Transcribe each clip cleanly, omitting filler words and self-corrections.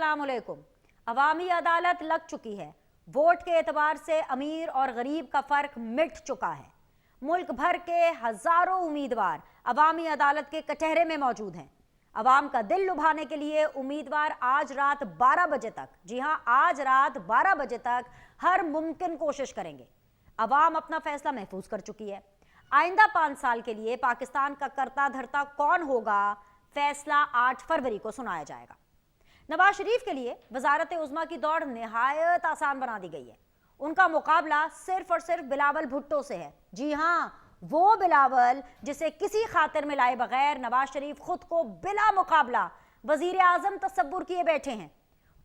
अस्सलाम वालेकुम। अवामी अदालत लग चुकी है। वोट के एतबार से अमीर और गरीब का फर्क मिट चुका है। मुल्क भर के हजारों उम्मीदवार अवामी अदालत के कटहरे में मौजूद हैं। अवाम का दिल लुभाने के लिए उम्मीदवार आज रात 12 बजे तक, जी हां, आज रात 12 बजे तक हर मुमकिन कोशिश करेंगे। अवाम अपना फैसला महफूज कर चुकी है। आइंदा 5 साल के लिए पाकिस्तान का करता धरता कौन होगा, फैसला 8 फरवरी को सुनाया जाएगा। नवाज शरीफ के लिए वजारत उज़्मा की दौड़ निहायत आसान बना दी गई है। उनका मुकाबला सिर्फ और सिर्फ बिलावल भुट्टो से है। जी हां, वो बिलावल जिसे किसी खातिर में लाए बगैर नवाज शरीफ खुद को बिला मुकाबला वजीर आजम तस्वुर किए बैठे हैं।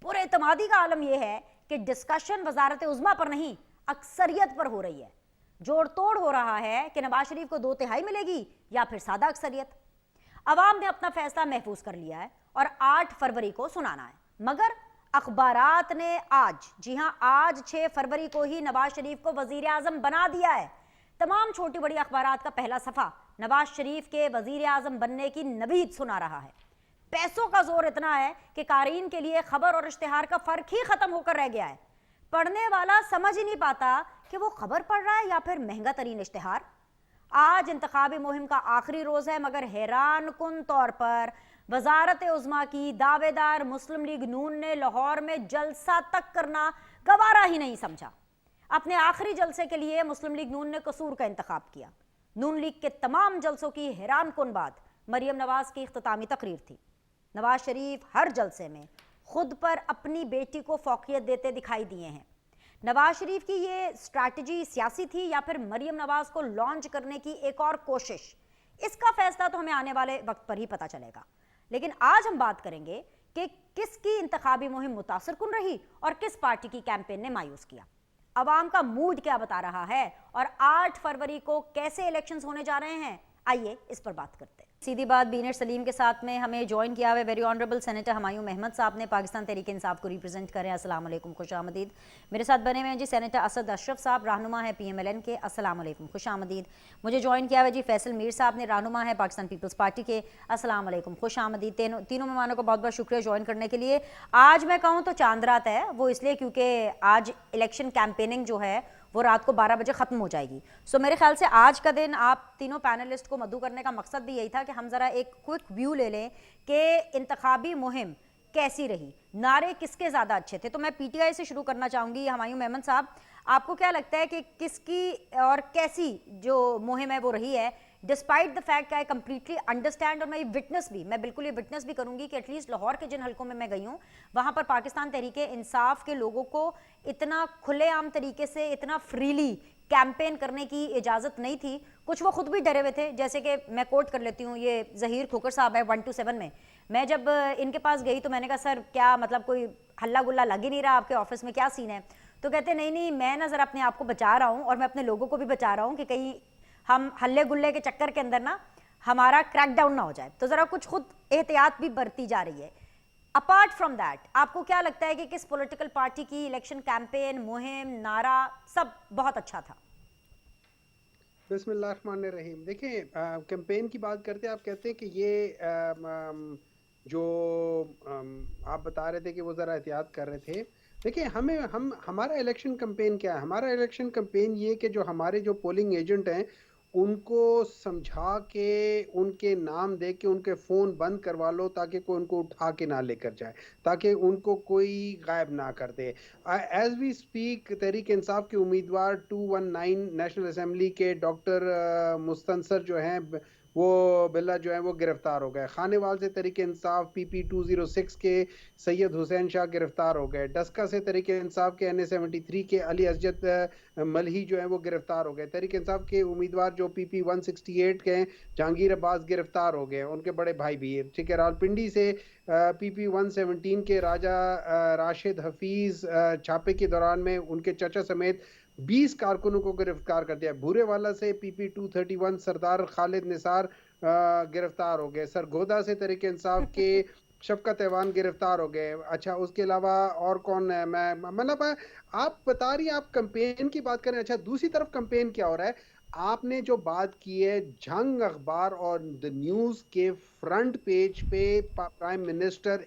पूरे इतमादी का आलम यह है कि डिस्कशन वजारत उज़्मा पर नहीं, अक्सरियत पर हो रही है। जोड़ तोड़ हो रहा है कि नवाज शरीफ को 2/3 मिलेगी या फिर सादा अक्सरियत। अवाम ने अपना फैसला महफूज कर लिया है और 8 फरवरी को सुनाना है। मगर अखबारात ने आज, जी हां, आज 6 फरवरी को ही नवाज शरीफ को वजीर आजम बना दिया है। तमाम छोटी बड़ी अखबारात का पहला सफा नवाज शरीफ के वजीर आजम बनने की नवीद सुना रहा है। पैसों का जोर इतना है कि कारीन के लिए खबर और इश्तिहार का फर्क ही खत्म होकर रह गया है। पढ़ने वाला समझ ही नहीं पाता कि वो खबर पढ़ रहा है या फिर महंगा तरीन इश्तिहार। आज इंतखाबी मुहिम का आखिरी रोज है, मगर हैरान कुन तौर पर वजारत उज़्मा की दावेदार मुस्लिम लीग नून ने लाहौर में जलसा तक करना गवारा ही नहीं समझा। अपने आखिरी जलसे के लिए मुस्लिम लीग नून ने कसूर का इंतखाब किया। नून लीग के तमाम जलसों की हैरान कुन बात मरियम नवाज की इख्तितामी तकरीर थी। नवाज शरीफ हर जलसे में खुद पर अपनी बेटी को फौकियत देते दिखाई दिए हैं। नवाज शरीफ की ये स्ट्रैटेजी सियासी थी या फिर मरियम नवाज को लॉन्च करने की एक और कोशिश, इसका फैसला तो हमें आने वाले वक्त पर ही पता चलेगा। लेकिन आज हम बात करेंगे कि किसकी इंतखाबी मुहिम मुतासर कुन रही और किस पार्टी की कैंपेन ने मायूस किया। अवाम का मूड क्या बता रहा है और 8 फरवरी को कैसे इलेक्शंस होने जा रहे हैं, आइए इस पर बात करते हैं। सीधी बात बीनर सलीम के साथ में हमें ज्वाइन किया हुआ very honourable senator Humayun Ahmad sahab ने, पाकिस्तान तहरीक इंसाफ को रिप्रेजेंट करें। अस्सलाम वालेकुम, खुश आमदीद। मेरे साथ बने हुए हैं जी सेनेटर असद अशरफ साहब, रहनुमा है PMLN के। अस्सलाम वालेकुम, खुश आमदीद। मुझे ज्वाइन किया हुआ जी फैसल मीर साहब ने, रहनुमा है पाकिस्तान पीपल्स पार्टी के। अस्सलाम वालेकुम, खुश आमदीद। तीनों मेहमानों को बहुत बहुत शुक्रिया ज्वाइन करने के लिए। आज मैं कहूँ तो चांद रात है, वो इसलिए क्योंकि आज इलेक्शन कैंपेनिंग जो है वो रात को 12 बजे ख़त्म हो जाएगी। सो मेरे ख्याल से आज का दिन आप तीनों पैनलिस्ट को मद्दू करने का मकसद भी यही था कि हम ज़रा एक क्विक व्यू ले लें कि इंतखाबी मुहिम कैसी रही, नारे किसके ज़्यादा अच्छे थे। तो मैं PTI से शुरू करना चाहूँगी। हुमायूं अहमद साहब, आपको क्या लगता है कि किसकी और कैसी जो मुहिम है वो रही है, despite the fact I completely understand और मैं बिल्कुल ये विटनेस भी करूंगी कि एटलीस्ट लाहौर के जिन हलकों में मैं गई हूँ वहाँ पर पाकिस्तान तहरीक इंसाफ के लोगों को इतना खुलेआम तरीके से, इतना फ्रीली कैंपेन करने की इजाज़त नहीं थी। कुछ वो खुद भी डरे हुए थे, जैसे कि मैं कोट कर लेती हूँ, ये ज़हीर खोकर साहब है 127 में। मैं जब इनके पास गई तो मैंने कहा सर क्या मतलब कोई हल्ला गुल्ला लग ही नहीं रहा आपके ऑफिस में, क्या सीन है? तो कहते नहीं नहीं, मैं ना ज़रा अपने आप को बचा रहा हूँ और मैं अपने लोगों को भी बचा रहा हूँ कि कहीं हम हल्ले गुल्ले के चक्कर के अंदर ना हमारा क्रैकडाउन ना हो जाए, तो ज़रा कुछ खुद एहतियात भी बरती जा रही है। अपार्ट फ्रॉम दैट, आपको क्या लगता है कि किस पॉलिटिकल पार्टी की इलेक्शन कैंपेन, मुहिम, नारा सब बहुत अच्छा था? बिस्मिल्लाहिर्रहमानिर्रहीम। देखिए, कैंपेन की बात करते हैं, आप कहते हैं कि ये जो आप बता रहे थे कि वो ज़रा एहतियात कर रहे थे। देखिए, हमारा इलेक्शन कैंपेन क्या है? हमारा इलेक्शन कैंपेन ये कि जो हमारे जो पोलिंग एजेंट हैं उनको समझा के, उनके नाम दे के उनके फ़ोन बंद करवा लो ताकि कोई उनको उठा के ना लेकर जाए, ताकि उनको कोई गायब ना कर दे। As we speak Tehreek Insaf के उम्मीदवार 219 नेशनल असेंबली के डॉक्टर मुस्तनसर जो हैं वो बिल्ला जो है वो गिरफ्तार हो गए। खानेवाल से तहरीक इंसाफ PP 206 के सैयद हुसैन शाह गिरफ्तार हो गए। डस्का से तहरीक इंसाफ के NA 73 के अली असजद मलही जो है वो गिरफ्तार हो गए। तहरीक इंसाफ के उम्मीदवार जो PP 168 के हैं जहांगीर अब्बास गिरफ्तार हो गए, उनके बड़े भाई भी। ठीक है, रावलपिंडी से PP 117 के राजा राशिद हफीज छापे के दौरान में उनके चाचा समेत 20 कारकुनों को गिरफ्तार कर दिया। भूरेवाला से PP 231 सरदार खालिद निसार गिरफ्तार हो गए। सरगोदा से तहरीक इंसाफ के शफकत ऐवान गिरफ्तार हो गए। अच्छा, उसके अलावा और कौन है? मैं मतलब आप बता रही हैं, आप कैंपेन की बात करें। अच्छा, दूसरी तरफ कैंपेन क्या हो रहा है? आपने जो बात की है, जंग अखबार और द न्यूज़ के फ्रंट पेज पे प्राइम मिनिस्टर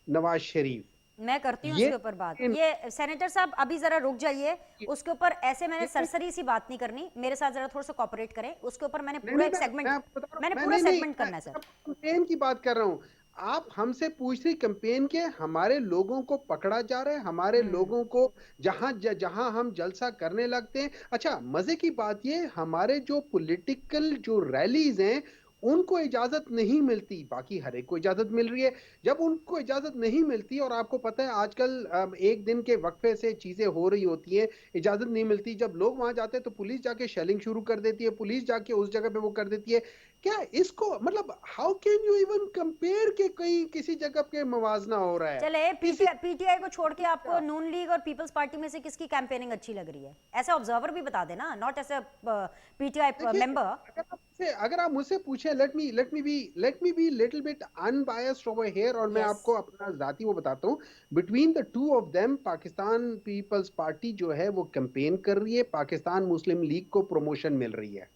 नवाज शरीफ, मैं करती हूँ ये उसके ऊपर बात। ये सेनेटर साहब अभी जरा रुक जाइए, उसके ऊपर ऐसे मैंने सरसरी सी बात नहीं करनी, मेरे साथ जरा थोड़ा सा कोऑपरेट करें, उसके ऊपर मैंने नहीं पूरा नहीं एक मैं सेगमेंट, आपको बता रहा मैंने हूँ, मैं पूरा नहीं नहीं सेगमेंट करना है सर। कैंपेन की बात कर रहा हूँ। आप हमसे पूछ रही कैंपेन के, हमारे लोगों को पकड़ा जा रहा है, हमारे लोगों को जहां हम जलसा करने लगते हैं। अच्छा, मजे की बात ये, हमारे जो पॉलिटिकल जो रैलीज हैं उनको इजाजत नहीं मिलती, बाकी हर एक को इजाजत मिल रही है। जब उनको इजाजत नहीं मिलती, और आपको पता है आजकल एक दिन के वक्फे से चीजें हो रही होती हैं, इजाजत नहीं मिलती, जब लोग वहां जाते हैं तो पुलिस जाके शेलिंग शुरू कर देती है, पुलिस जाके उस जगह पे वो कर देती है। क्या इसको मतलब how can you even compare के कहीं किसी जगह पे मवाजना हो रहा है चले किसी। पीटीआई को छोड़ के आपको नून लीग और पीपल्स पार्टी में से किसकी कैंपेनिंग अच्छी लग रही है? ऐसे ऑब्जर्वर भी बता देना, नॉट एज अ पीटीआई देखिए, मेंबर। अगर आप मुझसे पूछे, let me be little bit unbiased over here, और मैं यस। आपको अपना जाती वो बताता हूँ। Between the two of them, Pakistan peoples party जो है वो कैंपेन कर रही है, पाकिस्तान मुस्लिम लीग को प्रमोशन मिल रही है।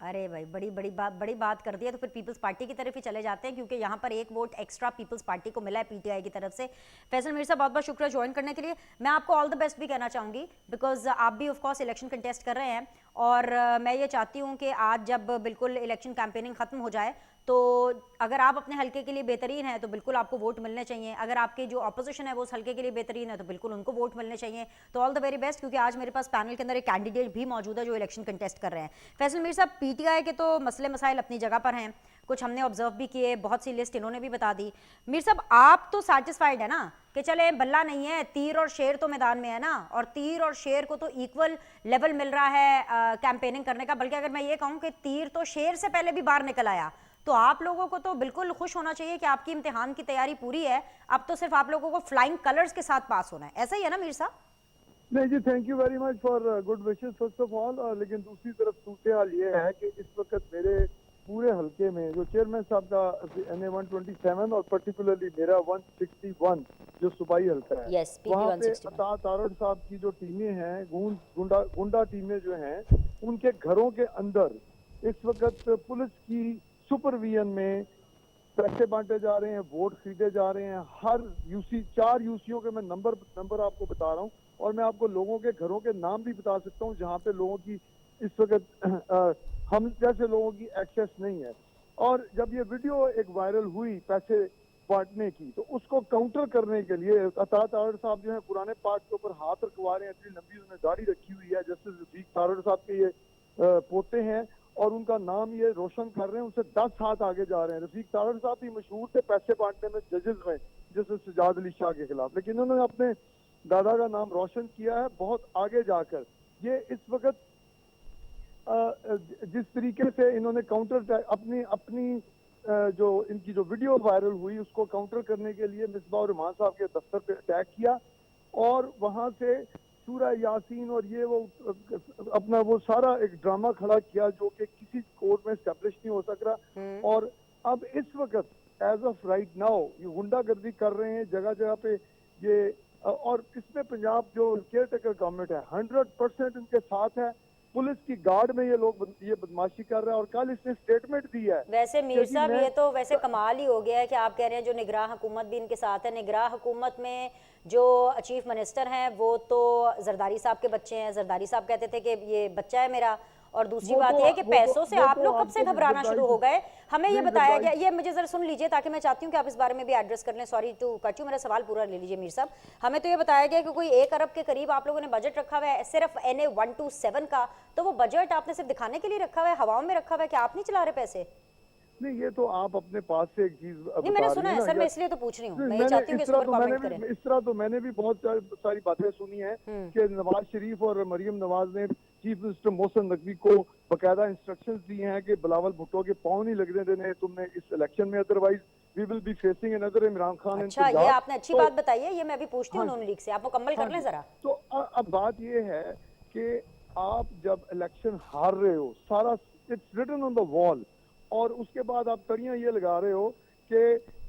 अरे भाई, बड़ी बात कर दी है, तो फिर पीपल्स पार्टी की तरफ ही चले जाते हैं, क्योंकि यहाँ पर एक वोट एक्स्ट्रा पीपल्स पार्टी को मिला है पीटीआई की तरफ से। फैसल मीर साहब, बहुत बहुत शुक्रिया ज्वाइन करने के लिए। मैं आपको ऑल द बेस्ट भी कहना चाहूँगी, बिकॉज आप भी ऑफ कोर्स इलेक्शन कंटेस्ट कर रहे हैं, और मैं ये चाहती हूँ कि आज जब बिल्कुल इलेक्शन कैंपेनिंग खत्म हो जाए, तो अगर आप अपने हल्के के लिए बेहतरीन है तो बिल्कुल आपको वोट मिलने चाहिए, अगर आपके जो अपोजिशन है वो उस हल्के के लिए बेहतरीन है तो बिल्कुल उनको वोट मिलने चाहिए। तो ऑल द वेरी बेस्ट, क्योंकि आज मेरे पास पैनल के अंदर एक कैंडिडेट भी मौजूद है जो इलेक्शन कंटेस्ट कर रहे हैं। फैसल मीर साहब, पीटीआई के तो मसले मसाइल अपनी जगह पर हैं, कुछ हमने ऑब्जर्व भी किए, बहुत सी लिस्ट इन्होंने भी बता दी। मीर साहब, आप तो सेटिस्फाइड है ना कि चले बल्ला नहीं है, तीर और शेर तो मैदान में है ना, और तीर और शेर को तो इक्वल लेवल मिल रहा है कैंपेनिंग करने का, बल्कि अगर मैं ये कहूँ कि तीर तो शेर से पहले भी बाहर निकल आया, तो आप लोगों को तो बिल्कुल खुश होना चाहिए कि आपकी इम्तिहान की तैयारी पूरी है, अब तो सिर्फ आप लोगों को फ्लाइंग कलर्स के साथ पास होना है। ऐसा ही है ना मीर साहब? नहीं जी, thank you very much for good wishes first of all. लेकिन दूसरी तरफ सूरत हाल ये है कि इस वक्त मेरे पूरे हलके में जो चेयरमैन साहब का NA 127 और पर्टिकुलरली मेरा 161 जो सूबाई हल्का है, यस, पीपी वहाँ पे 161। अता तारड़ साहब की जो टीमें हैं, गुंडा टीमें जो हैं, उनके घरों के अंदर इस वक्त पुलिस की सुपरविजन में पैसे बांटे जा रहे हैं, वोट खरीदे जा रहे हैं। हर यूसी 4 यूसीओ के मैं नंबर आपको बता रहा हूँ, और मैं आपको लोगों के घरों के नाम भी बता सकता हूँ जहाँ पे लोगों की इस वक्त हम जैसे लोगों की एक्सेस नहीं है। और जब ये वीडियो एक वायरल हुई पैसे बांटने की, तो उसको काउंटर करने के लिए अता तारड़ साहब जो है पुराने पार्ट के ऊपर हाथ रखवा रहे हैं, इतनी लंबी उन्होंने दाढ़ी रखी हुई है, जैसे रफीक तारड़ साहब के ये पोते हैं, और उनका नाम ये रोशन कर रहे हैं, उनसे 10 हाथ आगे जा रहे हैं। रफीक तारड़ साहब भी मशहूर थे पैसे बांटने में जजेस में, जैसे सजाद अली शाह के खिलाफ, लेकिन उन्होंने अपने दादा का नाम रोशन किया है बहुत आगे जाकर। ये इस वक्त जिस तरीके से इन्होंने काउंटर अपनी जो इनकी जो वीडियो वायरल हुई उसको काउंटर करने के लिए मिसबा और रहमान साहब के दफ्तर पे अटैक किया, और वहां से सूरा यासीन और ये वो अपना वो सारा एक ड्रामा खड़ा किया जो कि किसी कोर्ट में स्टैब्लिश नहीं हो सक रहा। और अब इस वक्त एज ऑफ राइट नाउ ये गुंडागर्दी कर रहे हैं जगह जगह पे ये, और इसमें पंजाब जो केयर टेकर गवर्नमेंट है 100% इनके साथ है। पुलिस की गार्ड में ये लोग ये बदमाशी कर रहे हैं, और कल इसने स्टेटमेंट दी है। वैसे मीर साहब, ये तो वैसे कमाल ही हो गया है कि आप कह रहे हैं जो निगराह हुकूमत भी इनके साथ है। निगराह हुकूमत में जो चीफ मिनिस्टर हैं वो तो जरदारी साहब के बच्चे हैं, जरदारी साहब कहते थे कि ये बच्चा है मेरा। और दूसरी बात यह है कि पैसों से आप लोग कब से घबराना शुरू हो गए? हमें ये बताया गया, ये मुझे जरा सुन लीजिए ताकि मैं चाहती हूँ कि आप इस बारे में भी एड्रेस कर लें। सॉरी टू कट यू, मेरा सवाल पूरा ले लीजिए मीर साहब। हमें तो ये बताया गया कि कोई 1 अरब के करीब आप लोगों ने बजट रखा हुआ है सिर्फ NA 127 का, तो वो बजट आपने सिर्फ दिखाने के लिए रखा हुआ है, हवाओं में रखा हुआ है कि आप नहीं चला रहे पैसे? नहीं, ये तो आप अपने पास से एक चीज नहीं, मैंने सुना है सर, मैं इसलिए तो पूछ रही हूँ, मैं ये चाहती हूँ कि इस पर कमेंट करें। इस तरह तो मैंने भी बहुत सारी बातें सुनी है कि नवाज शरीफ और मरियम नवाज ने चीफ मिनिस्टर मोहसिन नकवी को बकायदा इंस्ट्रक्शंस दी हैं कि बिलावल भुट्टो के पांव नहीं लगने देने तुमने इस इलेक्शन में, otherwise we will be facing another Imran Khan. अच्छा, ये आपने अच्छी बात बताई है, ये मैं अभी पूछती हूँ नून लीग से, आप मुकम्मल कर लें जरा। तो अब बात ये है कि आप जब इलेक्शन हार रहे हो, सारा it's written on the wall, और उसके बाद आप तड़ियां ये लगा रहे हो कि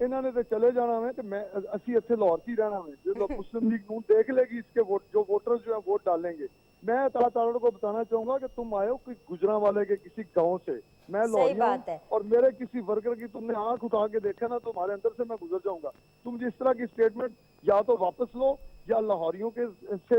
इन्होंने तो चले जाना है, तो मैं असी इतने लाहौर ही रहना है, जो मुस्लिम लीग नून देख लेगी इसके वोट, जो वोटर्स जो है वोट डालेंगे। मैं तारड़ को बताना चाहूंगा कि तुम आए हो कोई गुजरांवाले के किसी गांव से, मैं सही लाहौरी बात हूँ है। और मेरे किसी वर्कर की तुमने आंख उठा के देखा ना तो तुम्हारे अंदर से मैं गुजर जाऊंगा। तुम जिस तरह की स्टेटमेंट या तो वापस लो या लाहौरियों के से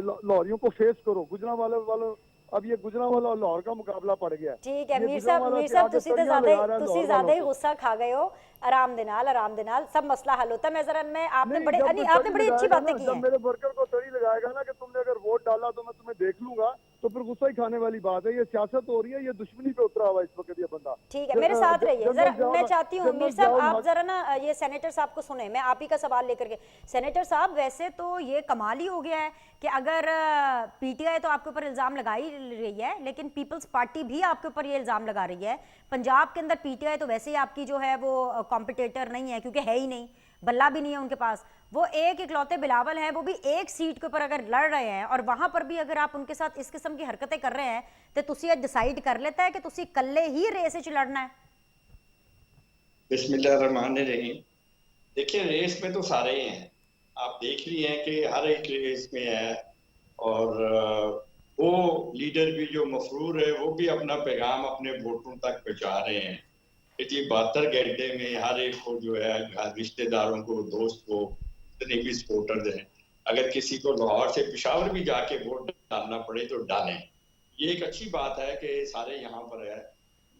लाहौरियों को फेस करो। गुजरांवाले वालों, अब ये गुजरांवाला और लाहौर का मुकाबला पड़ गया है। ठीक है ये मीर गुजरांवाला के साहब आगे तड़ियां लगा रहा है ਤੁਸੀਂ लाहौर ਜ਼ਿਆਦਾ वालों ही को। गुस्सा खा गए हो। आराम दे नाल सब मसला हल होता है। मैं आपने नहीं, बड़े जब नहीं, आपने तड़ी बड़ी अच्छी लगाएगा बातें ना, की जब हैं। मेरे वर्कर को तड़ी लगाएगा ना कि तुमने अगर वोट डाला तो मैं तुम्हें देख लूंगा, तो फिर गुस्सा ही खाने वाली बात है। ये सियासत हो रही है, ये दुश्मनी पे उतरा हुआ है इस वक्त ये बंदा। ठीक है, मेरे साथ रहिए जरा। जनरल मैं जवाब चाहती हूँ मीर जनरल साहब जवाब आप हक। जरा ना ये सेनेटर साहब को सुने। मैं आप ही का सवाल लेकर के। सेनेटर साहब वैसे तो ये कमाल ही हो गया है कि अगर पीटीआई तो आपके ऊपर इल्ज़ाम लगा ही रही है, लेकिन पीपल्स पार्टी भी आपके ऊपर ये इल्ज़ाम लगा रही है। पंजाब के अंदर पीटीआई तो वैसे ही आपकी जो है वो कॉम्पिटिटर नहीं है, क्योंकि है ही नहीं, बल्ला भी नहीं है उनके पास। वो एक इकलौते बिलावल हैं, वो भी एक सीट के ऊपर अगर लड़ रहे हैं और वहां पर भी अगर आप उनके साथ इस किस्म की हरकतें कर रहे हैं तो तुसी डिसाइड कर लेता है कि तुसी कल्ले ही रेस विच लड़ना है। बिस्मिल्लाहिर्रहमानिर्रहीम। देखिए, रेस में तो सारे ही हैं। आप देख लिए हैं कि हर एक रेस में है। और वो लीडर भी जो मफरूर है वो भी अपना पैगाम अपने वोटरों तक पहुंचा रहे हैं कि जी 72 घंटे में हर एक को जो है रिश्तेदारों को, दोस्त को, जितने भी सपोर्टर्स हैं, अगर किसी को लाहौर से पेशावर भी जाके वोट डालना पड़े तो डालें। ये एक अच्छी बात है कि सारे यहाँ पर है।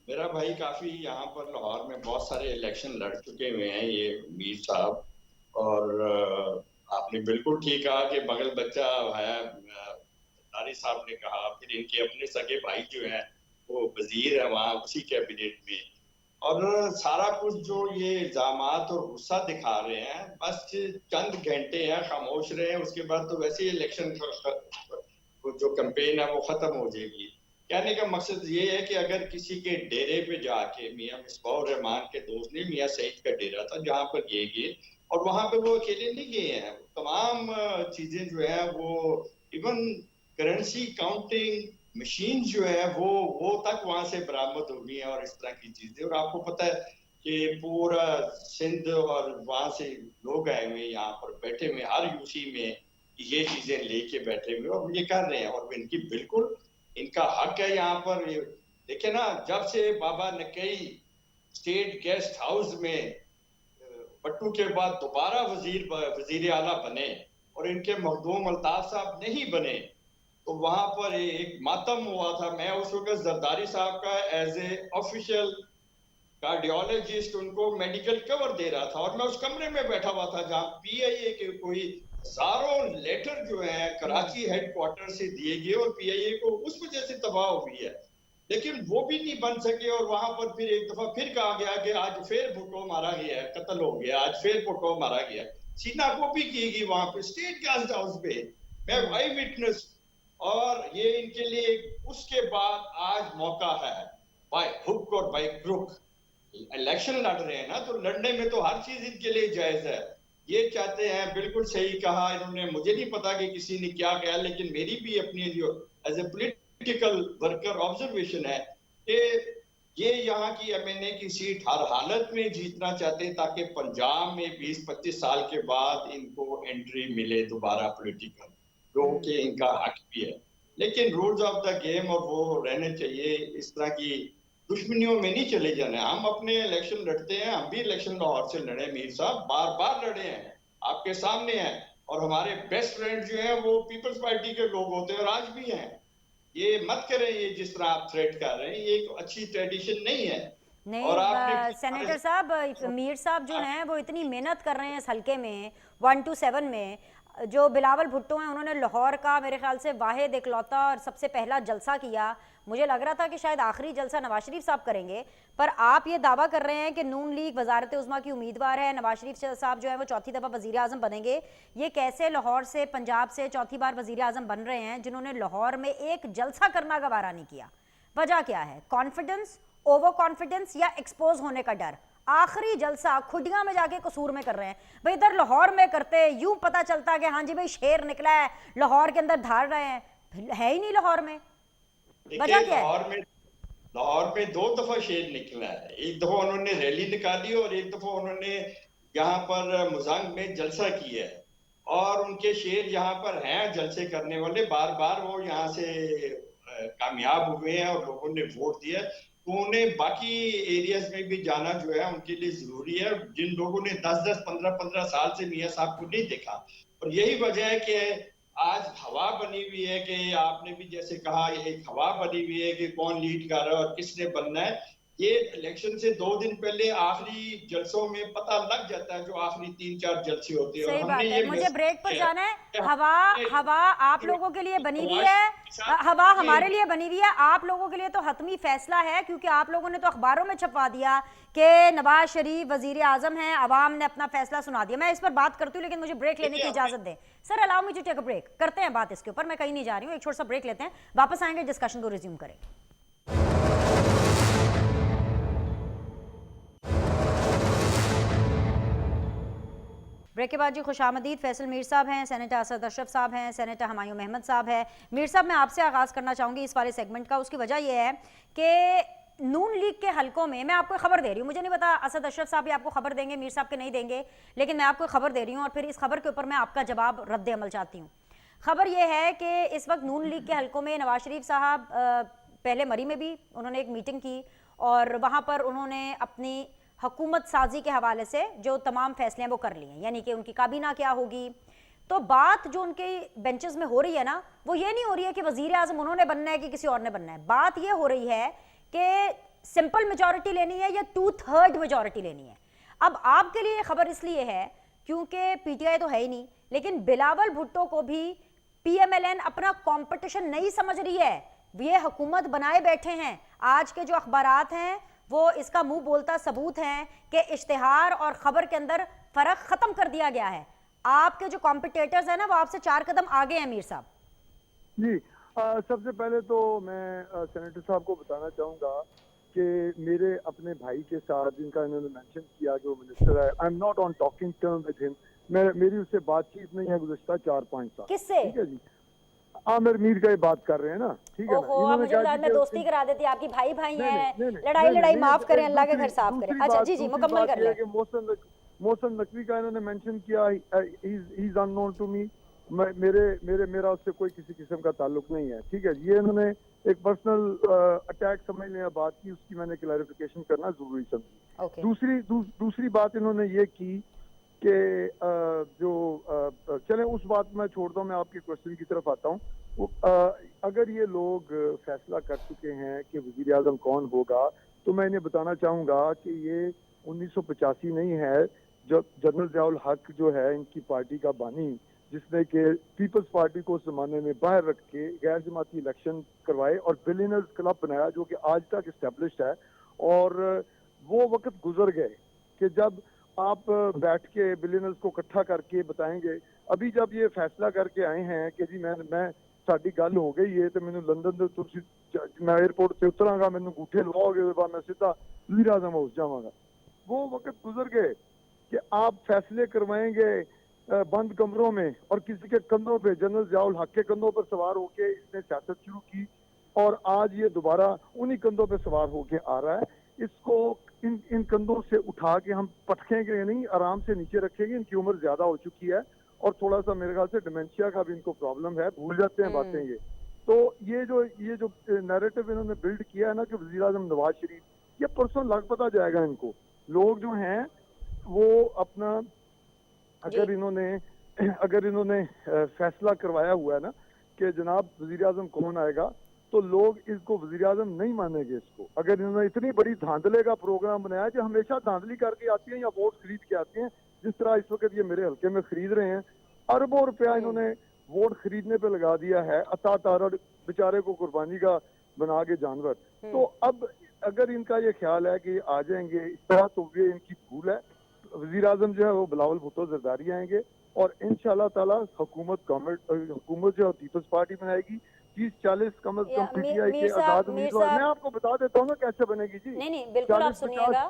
मेरा भाई काफी यहाँ पर लाहौर में बहुत सारे इलेक्शन लड़ चुके हुए हैं, ये मीर साहब। और आपने बिल्कुल ठीक कहा कि बगल बच्चा है। तारी साहब ने कहा, फिर इनके अपने सगे भाई जो हैं वो वजीर है वहाँ उसी कैबिनेट में। और सारा कुछ जो ये इल्जामात और गुस्सा दिखा रहे हैं, बस चंद घंटे हैं, खामोश रहे हैं, उसके बाद तो वैसे ही इलेक्शन जो कैंपेन है वो खत्म हो जाएगी। कहने का मकसद ये है कि अगर किसी के डेरे पे जाके, मियां मिसबाह रहमान के दोस्त ने मियां सईद का डेरा था जहां पर गए, और वहां पे वो अकेले नहीं गए हैं, तमाम चीजें जो है वो इवन करेंसी काउंटिंग मशीन जो है वो तक वहां से बरामद हो गई है और इस तरह की चीजें। और आपको पता है कि पूरा सिंध और वहां से लोग आए हुए यहाँ पर बैठे हुए, हर यूसी में ये चीजें लेके बैठे हुए और ये कर रहे हैं। और इनकी बिल्कुल इनका हक है यहाँ पर। देखिए ना, जब से बाबा नकई स्टेट गेस्ट हाउस में पट्टू के बाद दोबारा वजीर आला बने और इनके मखदूम अल्ताफ साहब नहीं बने, तो वहां पर एक मातम हुआ था। मैं उस वक्त जरदारी साहब का एज ए ऑफिशियल कार्डियोलॉजिस्ट उनको मेडिकल कवर दे रहा था, और मैं उस कमरे में बैठा हुआ था जहां पीआईए के कोई हजारों लेटर जो है कराची हेडक्वार्टर से दिए गए और पीआईए को उस वजह से तबाह हुई है, लेकिन वो भी नहीं बन सके। और वहां पर फिर एक दफा फिर कहा गया कि आज फिर भुट्टो मारा गया है, कत्ल हो गया, आज फिर भुट्टो मारा गया। सीना को भी की गई वहां पे स्टेट गेस्ट हाउस पे, मैं आई विटनेस। और ये इनके लिए उसके बाद आज मौका है, बाय हुक और बाय क्रुक इलेक्शन लड़ रहे हैं ना, तो लड़ने में तो हर चीज इनके लिए जायज है। ये चाहते हैं, बिल्कुल सही कहा इन्होंने, मुझे नहीं पता कि किसी ने क्या कहा, लेकिन मेरी भी अपनी जो as a political worker observation है कि ये यहाँ की एमएनए की सीट हर हालत में जीतना चाहते हैं ताकि पंजाब में 20-25 साल के बाद इनको एंट्री मिले दोबारा पॉलिटिकल, जो कि इनका हक भी है। लेकिन रूल्स ऑफ द गेम और वो रहने चाहिए, इस तरह की दुश्मनियों में नहीं चले जाना। हम अपने इलेक्शन लड़ते हैं, हम भी इलेक्शन लाहौर से लड़े मीर साहब, बार बार लड़े हैं, आपके सामने हैं। और हमारे बेस्ट फ्रेंड जो हैं वो पीपल्स पार्टी के लोग होते हैं और आज भी हैं। ये मत करें, ये जिस तरह आप थ्रेट कर रहे हैं, ये एक अच्छी ट्रेडिशन नहीं है। नहीं और आपने सेनेटर साहब, मीर साहब जो हैं वो इतनी मेहनत कर रहे हैं इस हल्के में 1 to 7 में। जो बिलावल भुट्टो हैं उन्होंने लाहौर का मेरे ख्याल से वाहिद इकलौता और सबसे पहला जलसा किया। मुझे लग रहा था कि शायद आखिरी जलसा नवाज शरीफ साहब करेंगे, पर आप ये दावा कर रहे हैं कि नून लीग वजारत उज़्मा की उम्मीदवार है, नवाज शरीफ साहब जो है वो चौथी दफ़ा वज़ीर आज़म बनेंगे। ये कैसे लाहौर से, पंजाब से चौथी बार वज़ीर आज़म बन रहे हैं जिन्होंने लाहौर में एक जलसा करना गवारा नहीं किया? वजह क्या है? कॉन्फिडेंस, ओवर कॉन्फिडेंस या एक्सपोज होने का डर? आखिरी जलसा खुडिया में जाके कसूर में कर रहे हैं भाई, इधर लाहौर में करते यूं पता चलता कि हाँ जी भाई शेर निकला है, लाहौर के अंदर धार रहे हैं, है ही नहीं लाहौर में। वजह क्या है? लाहौर में 2 दफा शेर निकला है। एक दफा उन्होंने रैली निकाली और एक दफा उन्होंने यहाँ पर मुजंग में जलसा किया है। और उनके शेर यहाँ पर हैं जलसे करने वाले, बार बार वो यहाँ से कामयाब हुए हैं और लोगों ने वोट दिया। तो उन्हें बाकी एरियाज में भी जाना जो है उनके लिए जरूरी है। जिन लोगों ने 10-10, 15-15 साल से मियां साहब को नहीं देखा, और यही वजह है कि आज हवा बनी हुई है कि आपने भी जैसे कहा, एक हवा बनी हुई है कि कौन लीड कर रहा है और किसने बनना है। ये इलेक्शन से 2 दिन पहले आखिरी जलसों में पता लग जाता है, जो आखिरी 3-4 जलसे होते हैं। सही और बात हमने है, ये मुझे ब्रेक पर जाना है। हवा हवा आप लोगों के लिए बनी हुई है, हवा हमारे लिए बनी हुई है, आप लोगों के लिए तो हतमी फैसला है, क्योंकि आप लोगों ने तो अखबारों में छपवा दिया कि नवाज शरीफ वजीर आजम हैं, अवाम ने अपना फैसला सुना दिया। मैं इस पर बात करती हूँ, लेकिन मुझे ब्रेक लेने की इजाजत दें sir. Allow me to take a break, करते हैं बात इसके ऊपर, मैं कहीं नहीं जा रही हूँ, एक छोटा सा ब्रेक लेते हैं, वापस आएंगे, डिस्कशन को रिज्यूम करेंगे। ब्रेक के बाद जी खुशामदीद। फैसल मीर साहब हैं, सेनेटर असद अशरफ साहब हैं, सेनेटर हुमायूं अहमद साहब है। मीर साहब, मैं आपसे आगाज़ करना चाहूँगी इस वाले सेगमेंट का। उसकी वजह यह है कि नून लीग के हलकों में, मैं आपको खबर दे रही हूँ, मुझे नहीं पता असद अशरफ साहब भी आपको खबर देंगे, मीर साहब के नहीं देंगे, लेकिन मैं आपको खबर दे रही हूँ और फिर इस खबर के ऊपर मैं आपका जवाब रद्द अमल चाहती हूँ। खबर यह है कि इस वक्त नून लीग के हलकों में नवाज शरीफ साहब पहले मरी में भी उन्होंने एक मीटिंग की और वहाँ पर उन्होंने अपनी हुकूमत साजी के हवाले से जो तमाम फैसले हैं वो कर लिए हैं, यानी कि उनकी काबीना क्या होगी। तो बात जो उनके बेंचेस में हो रही है ना, वो ये नहीं हो रही है कि वजीर आजम उन्होंने बनना है कि किसी और ने बनना है। बात ये हो रही है कि सिंपल मेजॉरिटी लेनी है या 2/3 मेजॉरिटी लेनी है। अब आपके लिए खबर इसलिए है क्योंकि पीटीआई तो है ही नहीं, लेकिन बिलावल भुट्टो को भी पीएमएलएन अपना कंपटीशन नहीं समझ रही है, ये हुकूमत बनाए बैठे हैं। आज के जो अखबारात हैं वो इसका मुंह बोलता सबूत है कि इश्तिहार और खबर के अंदर फर्क खत्म कर दिया गया है। आपके जो कॉम्पिटिटर्स हैं ना, वो आपसे 4 कदम आगे हैं मीर साहब जी। सबसे पहले तो मैं सेनेटर साहब को बताना चाहूंगा कि मेरे अपने भाई के साथ, जिनका इन्होंने मेंशन किया कि वो मिनिस्टर है, I am not on talking term with him. मेरी उससे बातचीत नहीं है गुज़श्ता 4-5 साल। किससे? ठीक है जी, आमिर मीर का ही बात कर रहे हैं ना, ठीक है ना। ओहो, मुझे लगा मैं दोस्ती करा देती, आपकी भाई भाई हैं, लड़ाई माफ करें, अल्लाह के घर साफ करें। अच्छा जी जी, मुकम्मल कर लें। मोहसिन नकवी का इन्होंने मेंशन किया, he is unknown to me. मेरा उससे कोई किसी किस्म का ताल्लुक नहीं है, ठीक है। ये इन्होंने एक पर्सनल अटैक समझ लिया बात की, उसकी मैंने क्लैरिफिकेशन करना जरूरी समझी। दूसरी बात इन्होंने ये की कि चले उस बात मैं छोड़ता हूँ, मैं आपके क्वेश्चन की तरफ आता हूँ। अगर ये लोग फैसला कर चुके हैं कि वजीर आजम कौन होगा, तो मैं इन्हें बताना चाहूंगा कि ये 1985 नहीं है जब जनरल ज़ियाउल हक जो है इनकी पार्टी का बानी, जिसने कि पीपल्स पार्टी को उस जमाने में बाहर रख के गैर जमाती इलेक्शन करवाए और बिलियनर्स क्लब बनाया, जो कि आज तक इस्टेब्लिश्ड है। और वो वक्त गुजर गए कि जब आप बैठ के बिलियनर्स को इकट्ठा करके बताएंगे। अभी जब ये फैसला करके आए हैं कि जी मैं साड़ी गल हो गई है, तो मैंने लंदन मैं एयरपोर्ट से उतरांगा, मैंने अंगूठे लवाओगे, बाद मैं सीधा वजीर आजम हाउस जावांगा। वो वक्त गुजर गए कि आप फैसले करवाएंगे बंद कमरों में और किसी के कंधों पे, जनरल ज़ियाउल हक के कंधों पर सवार होके इसने सियासत शुरू की और आज ये दोबारा उन्हीं कंधों पे सवार होके आ रहा है। इसको इन कंधों से उठा के हम पटकेंगे नहीं, आराम से नीचे रखेंगे। इनकी उम्र ज्यादा हो चुकी है और थोड़ा सा मेरे ख्याल से डिमेंशिया का भी इनको प्रॉब्लम है, भूल जाते हैं बातें ये। तो ये जो नैरेटिव इन्होंने बिल्ड किया है ना कि वजीर आजम नवाज शरीफ, ये परसों लग पता जाएगा इनको। लोग जो हैं वो अपना अगर इन्होंने फैसला करवाया हुआ है ना कि जनाब वजीर आजम कौन आएगा, तो लोग इसको वजीर आजम नहीं मानेंगे इसको। अगर इन्होंने इतनी बड़ी धांधले का प्रोग्राम बनाया, जो हमेशा धांधली करके आती है या वोट खरीद के आती हैं, जिस तरह इस वक्त ये मेरे हल्के में खरीद रहे हैं, अरबों रुपया इन्होंने वोट खरीदने पे लगा दिया है, अता तारा बेचारे को कुर्बानी का बना के जानवर। तो अब अगर इनका ये ख्याल है कि आ जाएंगे इस तरह, तो ये इनकी भूल है। वजीर आजम जो है वो बिलावल भुट्टो जरदारी आएंगे और इंशाल्लाह ताला हुकूमत जो है पीपल्स पार्टी बनाएगी। 30-40 कम अज कम पीटीआई के आजाद उम्मीदवार। मैं आपको बता देता हूँ ना कैसे बनेगी जी। नहीं बिल्कुल आप सुनिएगा,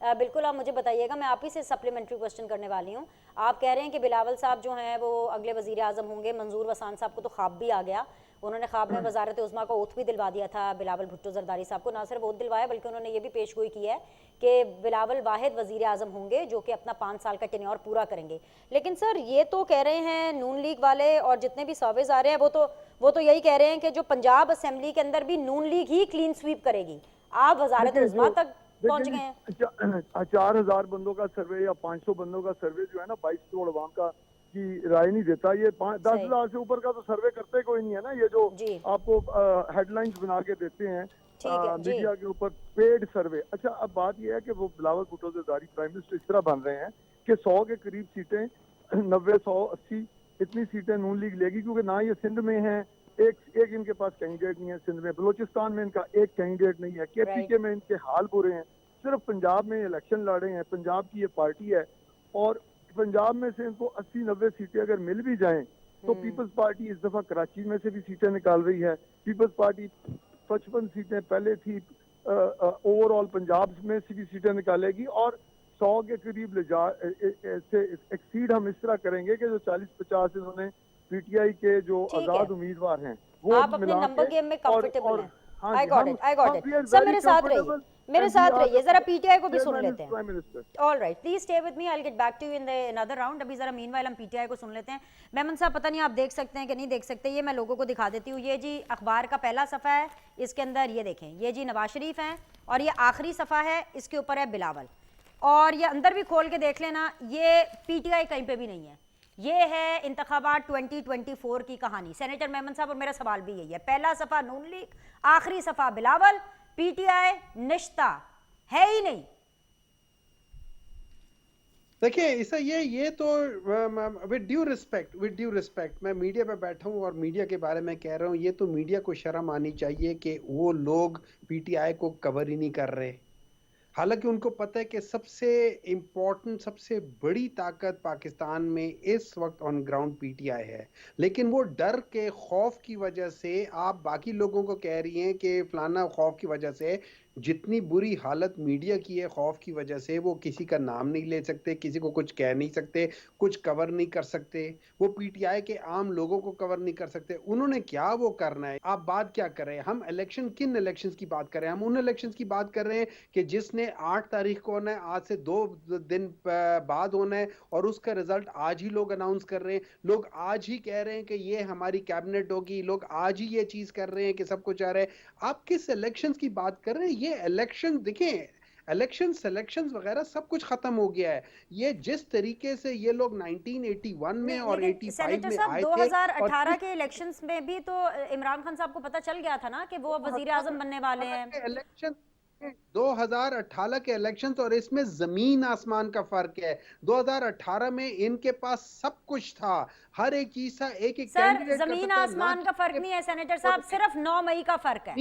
बिल्कुल आप मुझे बताइएगा, मैं आप ही से सप्लीमेंट्री क्वेश्चन करने वाली हूँ। आप कह रहे हैं कि बिलावल साहब जो हैं वो अगले वजीर आजम होंगे। मंजूर वसान साहब को तो ख्वाब भी आ गया, उन्होंने ख्वाब में वजारत उज़्मा का ओथ भी दिलवा दिया था बिलावल भुट्टो जरदारी साहब को। ना सिर्फ ओथ दिलवाया बल्कि उन्होंने ये भी पेशगोई की है कि बिलावल वाहिद वजीर आजम होंगे जो कि अपना 5 साल का टेन्योर पूरा करेंगे। लेकिन सर ये तो कह रहे हैं नून लीग वाले, और जितने भी सर्वेज आ रहे हैं वो तो यही कह रहे हैं कि जो पंजाब असेंबली के अंदर भी नून लीग ही क्लीन स्वीप करेगी। आप वजारत देखिए, उज़्मा जो- तक पहुंच गए हैं। 4,000 बंदों का सर्वे या 500 बंदों का सर्वे जो है ना 22 करोड़ आवाम का की राय नहीं देता। ये 10,000 से ऊपर का तो सर्वे करते कोई नहीं है ना। ये जो जी आपको हेडलाइंस बना के देते हैं ठीक है जी। मीडिया के ऊपर पेड सर्वे। अच्छा, अब बात यह है कि वो बिलावल भुट्टो ज़रदारी प्राइम मिनिस्टर इस तरह बन रहे हैं कि 100 के करीब सीटें 90, 100, 80 इतनी सीटें नून लीग लेगी, क्योंकि ना ये सिंध में है, एक इनके पास कैंडिडेट नहीं है सिंध में, बलूचिस्तान में इनका एक कैंडिडेट नहीं है, केपीके में इनके हाल बुरे हैं, सिर्फ पंजाब में इलेक्शन लड़े हैं, पंजाब की ये पार्टी है, और पंजाब में से इनको 80-90 सीटें अगर मिल भी जाएं तो पीपल्स पार्टी इस दफा कराची में से भी सीटें निकाल रही है। पीपल्स पार्टी 55 सीटें पहले थी, ओवरऑल पंजाब में से भी सीटें निकालेगी, और 100 के करीब ले जा से एक्सीड हम इस तरह करेंगे कि जो 40-50 इन्होंने पीटीआई के जो ठीक है। आजाद उम्मीदवार हैं वो आप अपने मिला नंबर के गेम में और- कंफर्टेबल और- हैं। हाँ आई जी, गॉट हम- इट, आई गॉट हम it. we are sir very मेरे साथ comfortable रहिए, मेरे and साथ we are रहिए, जरा the पीटीआई को भी सुन chairman लेते is हैं। Prime Minister. All right, please stay with me, I will get back to you in the another round. अभी जरा मीनवाइल हम पीटीआई को सुन लेते हैं। मेमन साहब, पता नहीं आप देख सकते हैं कि नहीं देख सकते, ये मैं लोगों को दिखा देती हूँ। ये जी अखबार का पहला सफ़ा है, इसके अंदर ये देखें, ये जी नवाज शरीफ हैं, और ये आखिरी सफ़ा है, इसके ऊपर है बिलावल, और ये अंदर भी खोल के देख लेना, ये पीटीआई कहीं पे भी नहीं है। ये है इंतखाबात 2024 की कहानी। सेनेटर मेमन साहब, और मेरा सवाल भी यही है, पहला सफ़ा नून लीग, आखिरी सफ़ा बिलावल, पीटीआई निश्ता है ही नहीं। देखिए इसे ये तो विद ड्यू रिस्पेक्ट मैं मीडिया पे बैठा हूँ और मीडिया के बारे में कह रहा हूँ, ये तो मीडिया को शर्म आनी चाहिए कि वो लोग पीटीआई को कवर ही नहीं कर रहे। हालांकि उनको पता है कि सबसे इम्पोर्टेंट, सबसे बड़ी ताकत पाकिस्तान में इस वक्त ऑन ग्राउंड पीटीआई है, लेकिन वो डर के खौफ की वजह से आप बाकी लोगों को कह रही हैं कि फलाना खौफ की वजह से, जितनी बुरी हालत मीडिया की है खौफ की वजह से, वो किसी का नाम नहीं ले सकते, किसी को कुछ कह नहीं सकते, कुछ कवर नहीं कर सकते, वो पीटीआई के आम लोगों को कवर नहीं कर सकते। उन्होंने क्या वो करना है? आप बात क्या कर रहे हैं? हम इलेक्शन, किन इलेक्शंस की बात कर रहे हैं? हम उन इलेक्शंस की बात कर रहे हैं कि जिसने 8 तारीख को होना है, आज से 2 दिन बाद होना है, और उसका रिजल्ट आज ही लोग अनाउंस कर रहे हैं। लोग आज ही कह रहे हैं कि ये हमारी कैबिनेट होगी, लोग आज ही ये चीज कर रहे हैं कि सब कुछ आ रहा है। आप किस इलेक्शंस की बात कर रहे हैं? ये इलेक्शन देखें, इलेक्शन सिलेक्शंस वगैरह सब कुछ खत्म हो गया है। ये जिस तरीके से ये लोग 1981 में और 85 सेनेटर में साहब, आए थे, 2018 के इलेक्शंस में भी तो इमरान खान साहब को पता चल गया था ना कि वो वजीर आजम बनने वाले हैं। इलेक्शन 2018 के इलेक्शंस और इसमें जमीन आसमान का फर्क है। 2018 में इनके पास सब कुछ था, हर एक चीज था, एक सर कैंडिडेट जमीन आसमान का फर्क नहीं है सेनेटर साहब, सिर्फ 9 मई का फर्क है।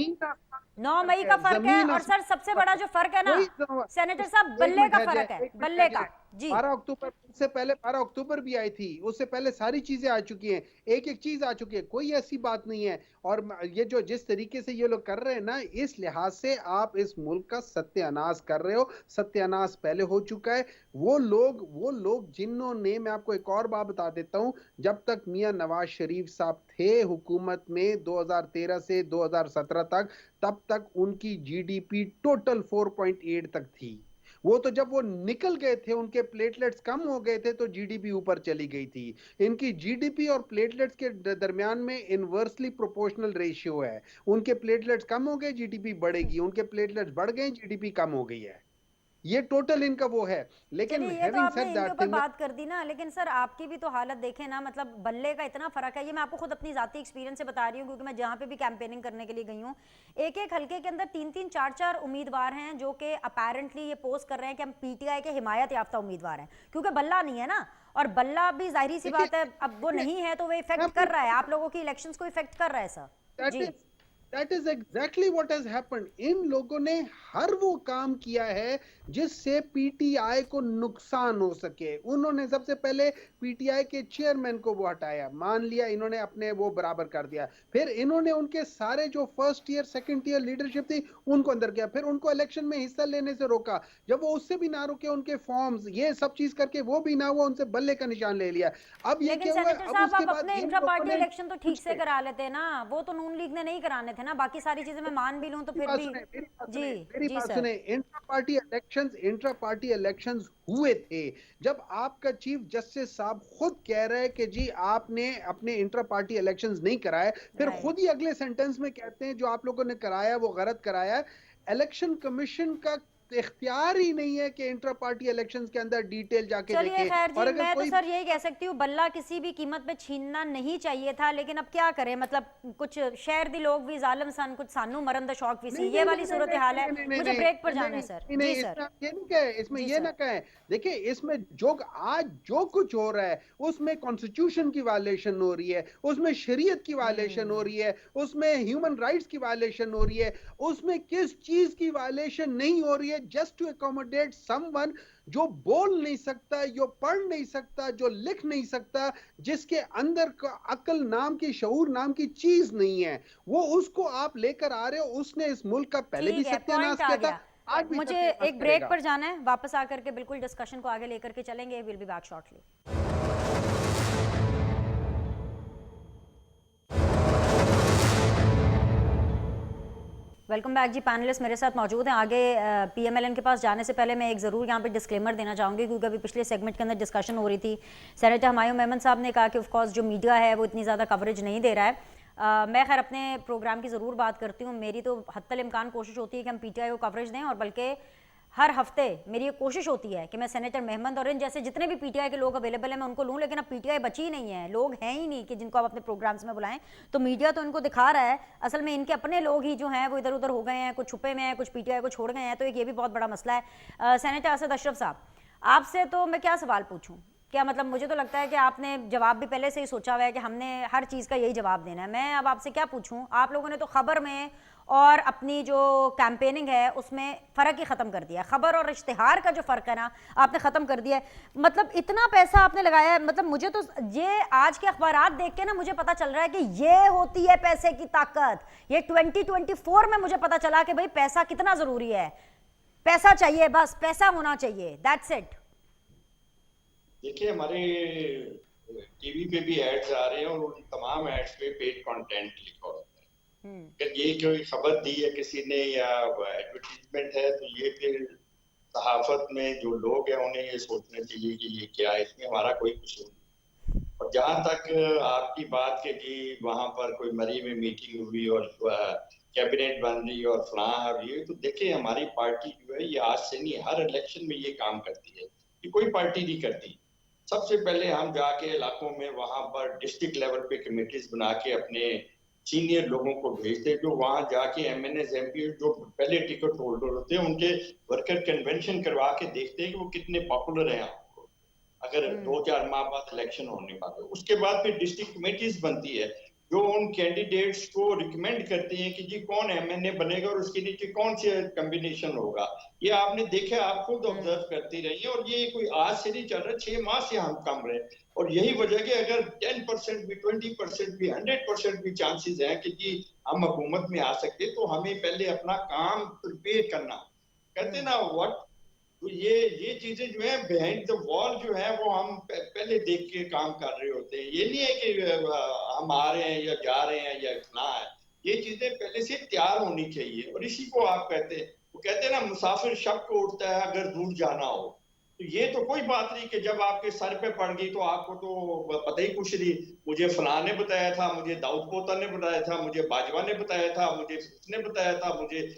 9 मई का फर्क है, और सर सबसे बड़ा जो फर्क है ना सेनेटर साहब, बल्ले का फर्क है, बल्ले का। जी 12 अक्टूबर, उससे पहले 12 अक्टूबर भी आई थी, उससे पहले सारी चीजें आ चुकी हैं, एक एक चीज आ चुकी है, कोई ऐसी बात नहीं है। और ये जो जिस तरीके से ये लोग कर रहे हैं ना, इस लिहाज से आप इस मुल्क का सत्यानाश कर रहे हो। सत्यानाश पहले हो चुका है। वो लोग जिन्होंने, मैं आपको एक और बात बता देता हूं, जब तक मियां नवाज शरीफ साहब थे हुकूमत में 2013 से 2017 तक, तब तक उनकी जीडीपी टोटल 4.8 तक थी। वो तो जब वो निकल गए थे, उनके प्लेटलेट्स कम हो गए थे, तो जीडीपी ऊपर चली गई थी। इनकी जीडीपी और प्लेटलेट्स के दरमियान में इनवर्सली प्रोपोर्शनल रेशियो है। उनके प्लेटलेट्स कम हो गए, जीडीपी बढ़ेगी, उनके प्लेटलेट्स बढ़ गए, जीडीपी कम हो गई है। ये टोटल इनका वो है। लेकिन ये तो आपने इनके ऊपर बात कर दी ना, लेकिन सर आपकी भी तो हालत देखें ना, मतलब बल्ले का इतना फर्क है। ये मैं आपको खुद अपनी जाती एक्सपीरियंस से बता रही हूँ, क्योंकि मैं जहाँ पे भी कैंपेनिंग करने के लिए गई हूँ, एक एक हल्के के अंदर 3-3, 4-4 उम्मीदवार हैं जो कि अपेरेंटली ये पोस्ट कर रहे हैं कि हम पीटीआई के हिमायत याफ्ता उम्मीदवार हैं, क्योंकि बल्ला नहीं है ना। और बल्ला भी जाहिर सी बात है, अब वो नहीं है तो वो इफेक्ट कर रहा है, आप लोगों की इलेक्शंस को इफेक्ट कर रहा है सर। जी That is exactly what has happened. इन लोगों ने हर वो काम किया है जिससे पीटीआई को नुकसान हो सके। उन्होंने सबसे पहले पीटीआई के चेयरमैन को वो हटाया, मान लिया इन्होंने अपने वो बराबर कर दिया। फिर इन्होंने उनके सारे जो first year second year leadership थी उनको अंदर किया, फिर उनको इलेक्शन में हिस्सा लेने से रोका। जब वो उससे भी ना रुके, उनके फॉर्म्स ये सब चीज करके वो भी ना हुआ, उनसे बल्ले का निशान ले लिया। अब ये लेकिन क्या हुआ? सेनेटर अब साहब, उसके आप बाद अपने इन इंट्रा लोगों पार्टी ने इलेक्शन तो ठीक से करा लेते ना, वो तो नून लीग ने नहीं कराने थे ना। बाकी सारी चीजें मैं मान भी लूं तो फिर भी मेरी बात सुने, इंट्रा पार्टी इलेक्शंस हुए थे जब आपका चीफ जस्टिस साहब खुद कह रहे हैं कि जी आपने अपने इंट्रा पार्टी इलेक्शंस नहीं कराए, फिर खुद ही अगले सेंटेंस में कहते हैं जो आप लोगों ने कराया वो गलत कराया। इलेक्शन कमीशन का इख्तियार ही नहीं है कि इंटर पार्टी इलेक्शंस के अंदर डिटेल जाके चलिए देखे। खैर जी, और अगर मैं तो कोई सर यही कह सकती हूँ बल्ला किसी भी कीमत पे छीनना नहीं चाहिए था, लेकिन अब क्या करें, मतलब कुछ शहर दी लोग भी जालिम सन, कुछ सानू मरन दा शौक भी सी, नहीं ये नहीं वाली नहीं सूरत नहीं हाल है। नहीं नहीं नहीं मुझे नहीं ब्रेक पर नहीं जाना है नहीं सर। नहीं जी नहीं, सर। इसमें आप ये नहीं कहे, इसमें जी ये ना सर। कहें। देखिए इसमें जो आज जो कुछ हो रहा है उसमें कॉन्स्टिट्यूशन की वायलेशन हो रही है, उसमें शरीयत की वायलेशन हो रही है, उसमें ह्यूमन राइट्स की वायलेशन हो रही है, उसमें किस चीज की वायलेशन नहीं हो रही है? जस्ट टू अकोमोडेट समवन जो बोल नहीं सकता, जो पढ़ नहीं सकता, जो लिख नहीं सकता, जिसके अंदर का अकल नाम की, शऊर नाम की चीज नहीं है, वो उसको आप लेकर आ रहे हो। उसने इस मुल्क का पहले भी ठीक है, सत्यानाश पॉइंट आ किया था, गया। आज भी मुझे सत्यानाश एक ब्रेक करेगा। पर जाना है, वापस आकर के बिल्कुल डिस्कशन को आगे लेकर के चलेंगे। Will be back shortly. Welcome back जी। पैनलिस्ट मेरे साथ मौजूद हैं। आगे पीएमएलएन के पास जाने से पहले मैं एक ज़रूर यहाँ पे डिस्क्लेमर देना चाहूँगी, क्योंकि अभी पिछले सेगमेंट के अंदर डिस्कशन हो रही थी। सेनेटर हुमायूं मेमन साहब ने कहा कि ऑफ कोर्स जो मीडिया है वो इतनी ज़्यादा कवरेज नहीं दे रहा है। मैं खैर अपने प्रोग्राम की ज़रूर बात करती हूँ। मेरी तो हत्तल इम्कान कोशिश होती है कि हम पीटीआई को कवरेज दें, और बल्कि हर हफ्ते मेरी ये कोशिश होती है कि मैं सेनेटर मेहमद और इन जैसे जितने भी पीटीआई के लोग अवेलेबल हैं मैं उनको लूं, लेकिन अब पीटीआई बची ही नहीं है, लोग हैं ही नहीं कि जिनको आप अपने प्रोग्राम्स में बुलाएं। तो मीडिया तो इनको दिखा रहा है, असल में इनके अपने लोग ही जो हैं वो इधर उधर हो गए हैं, कुछ छुपे में हैं, कुछ पीटीआई को छोड़ गए हैं। तो एक ये भी बहुत बड़ा मसला है। सेनेटर असद अशरफ साहब, आपसे तो मैं क्या सवाल पूछूं? क्या मतलब, मुझे तो लगता है कि आपने जवाब भी पहले से ही सोचा हुआ है कि हमने हर चीज़ का यही जवाब देना है। मैं अब आपसे क्या पूछूं? आप लोगों ने तो खबर में और अपनी जो कैंपेनिंग है उसमें फ़र्क ही ख़त्म कर दिया है। खबर और इश्तिहार का जो फ़र्क है ना, आपने ख़त्म कर दिया है। मतलब इतना पैसा आपने लगाया है, मतलब मुझे तो ये आज के अखबारात देख के ना मुझे पता चल रहा है कि ये होती है पैसे की ताकत। ये 2024 में मुझे पता चला कि भाई पैसा कितना ज़रूरी है। पैसा चाहिए, बस पैसा होना चाहिए, दैट्स इट। देखिए हमारे टीवी पे भी एड्स आ रहे हैं और उन तमाम एड्स पे पेड कंटेंट लिखा होता है। अगर ये कोई खबर दी है किसी ने या एडवर्टीजमेंट है तो ये फिर सहाफत में जो लोग हैं उन्हें ये सोचना चाहिए कि ये क्या है, इसमें हमारा कोई कसूर नहीं। और जहां तक आपकी बात के कि वहां पर कोई मरी में मीटिंग हुई और कैबिनेट बन रही और फलां और ये, तो देखिए हमारी पार्टी जो है ये आज से नहीं हर इलेक्शन में ये काम करती है, ये कोई पार्टी नहीं करती। सबसे पहले हम जाके इलाकों में वहां पर डिस्ट्रिक्ट लेवल पे कमेटीज बना के अपने सीनियर लोगों को भेजते हैं, जो वहां जाके एमएनएस एमपी जो पहले टिकट होल्डर होते हैं उनके वर्कर कन्वेंशन करवा के देखते हैं कि वो कितने पॉपुलर हैं। आपको अगर 2-4 माह बाद इलेक्शन होने वाले, उसके बाद फिर डिस्ट्रिक्ट कमेटीज बनती है जो उन कैंडिडेट्स को रिकमेंड करती हैं कि जी कौन एमएनए बनेगा और उसके नीचे कौन से कॉम्बिनेशन होगा। ये आपने देखा, आप खुद ऑब्जर्व करती रही है, और ये कोई आज से नहीं चल रहा, 6 माह से हम कम रहे। और यही वजह कि अगर 10% भी 20% भी 100% भी चांसेस हैं कि जी हम हुकूमत में आ सकते, तो हमें पहले अपना काम प्रिपेयर करना, कहते ना व्हाट, तो ये चीजें जो है बिहाइंड द वॉल जो है वो हम पहले देख के काम कर रहे होते हैं। ये नहीं है कि हम आ रहे हैं या जा रहे हैं या इतना है, ये चीजें पहले से तैयार होनी चाहिए। और इसी को आप कहते हैं, वो कहते हैं ना मुसाफिर शक को उठता है अगर दूर जाना हो। तो ये तो कोई बात नहीं कि जब आपके सर पे पड़ गई तो आपको तो पता ही कुछ नहीं, मुझे फलां ने बताया था, मुझे दाऊद पोता ने बताया था, मुझे बाजवा ने बताया था, मुझे उसने बताया था, मुझे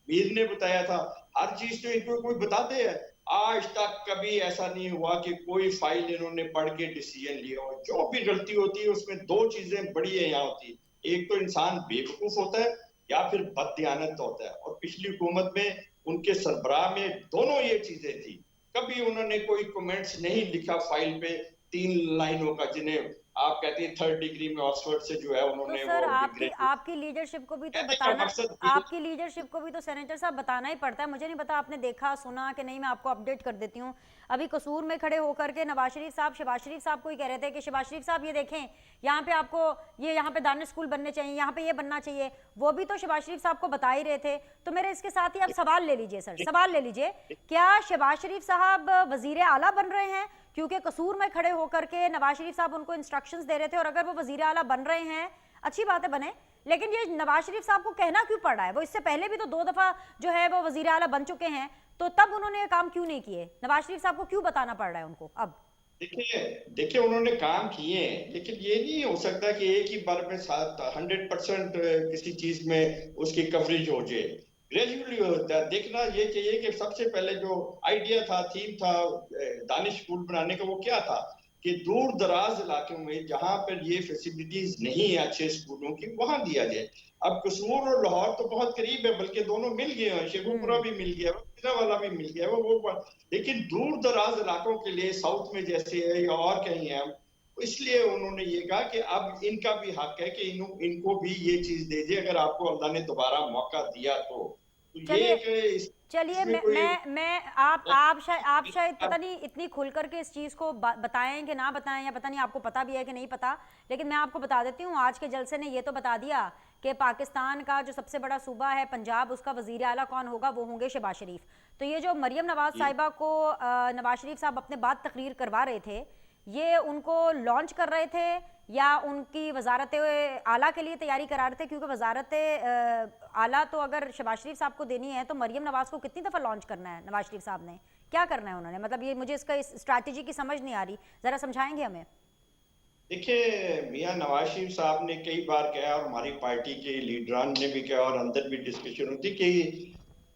मीर ने बताया था। हर चीज तो इनको कोई बताते हैं। आज तक कभी ऐसा नहीं हुआ कि कोई फाइल इन्होंने पढ़ के डिसीजन लिया हो। जो भी गलती होती है उसमें दो चीजें बड़ी है यहाँ होती है, एक तो इंसान बेवकूफ होता है या फिर बददियानत होता है। और पिछली हुकूमत में उनके सरबराह में दोनों ये चीजें थी। कभी उन्होंने कोई कमेंट्स नहीं लिखा फाइल पे 3 लाइनों का, जिन्हें आप कहते हैं 3rd डिग्री में ऑक्सफोर्ड से जो है तो उन्होंने सर वो आपकी लीडरशिप को भी तो कहने का बताना, मकसद आपकी लीडरशिप को भी तो सेनेटर साहब बताना ही पड़ता है। मुझे नहीं पता आपने देखा सुना कि नहीं, मैं आपको अपडेट कर देती हूँ। अभी कसूर में खड़े होकर के नवाज शरीफ साहब शहबाज शरीफ साहब को ही कह रहे थे कि शहबाज शरीफ साहब ये देखें, यहाँ पे आपको ये यहाँ पे दानिश स्कूल बनने चाहिए, यहाँ पे ये बनना चाहिए। वो भी तो शहबाज शरीफ साहब को बता ही रहे थे। तो मेरे इसके साथ ही आप सवाल ले लीजिए सर, सवाल ले लीजिए, क्या शहबाज शरीफ साहब वजीर आला बन रहे हैं? क्योंकि कसूर में खड़े होकर के नवाज शरीफ साहब उनको इंस्ट्रक्शंस दे रहे थे, और अगर वो वजीर आला बन रहे हैं अच्छी बात है बने, लेकिन ये नवाज शरीफ साहब को कहना क्यों पड़ रहा है? वो इससे पहले भी तो 2 दफा जो है वो वजीर आला बन चुके हैं, तो तब उन्होंने ये काम क्यों नहीं किए? नवाज शरीफ साहब को क्यों बताना पड़ रहा है उनको अब? देखिए उन्होंने काम किए हैं, लेकिन ये नहीं हो सकता कि एक ही बार में 100% किसी चीज में उसकी कवरेज हो जाए। ग्रेजुअली होता है। देखना ये चाहिए कि सबसे पहले जो आइडिया था, थीम था दानिश स्कूल बनाने का, वो क्या था कि दूर दराज इलाकों में जहां पर ये फैसिलिटीज नहीं है अच्छे स्कूलों की, वहां दिया जाए। अब कसूर और लाहौर तो बहुत करीब है, बल्कि दोनों मिल गए हैं, शेखुपुरा भी मिल गया है, वाला भी मिल गया है वो। लेकिन दूर दराज इलाकों के लिए साउथ में जैसे है या और कहीं है, इसलिए उन्होंने ये कहा कि अब इनका भी हक है कि इनको भी ये चीज दे दे, अगर आपको अल्लाह ने दोबारा मौका दिया तो ये चलिए एक चलिए इसमें कोई मैं आप शायद पता नहीं इतनी खुल करके इस चीज़ को बताएं कि ना बताएं, या पता नहीं आपको पता भी है कि नहीं पता, लेकिन मैं आपको बता देती हूँ। आज के जलसे ने ये तो बता दिया कि पाकिस्तान का जो सबसे बड़ा सूबा है पंजाब, उसका वजीर आला कौन होगा, वो होंगे शहबाज शरीफ। तो ये जो मरियम नवाज साहिबा को नवाज शरीफ साहब अपने बाद तकरीर करवा रहे थे, ये उनको लॉन्च कर रहे थे या उनकी वजारत आला के लिए तैयारी करा रहे थे? क्योंकि वजारत आला तो अगर शहबाज शरीफ साहब को देनी है तो मरियम नवाज को कितनी दफ़ा लॉन्च करना है नवाज शरीफ साहब ने, क्या करना है उन्होंने? मतलब ये मुझे इसका इस स्ट्रैटेजी की समझ नहीं आ रही, ज़रा समझाएंगे हमें। देखिए, मियां नवाज शरीफ साहब ने कई बार कहा और हमारी पार्टी के लीडरान ने भी कहा और अंदर भी डिस्कशन होती कि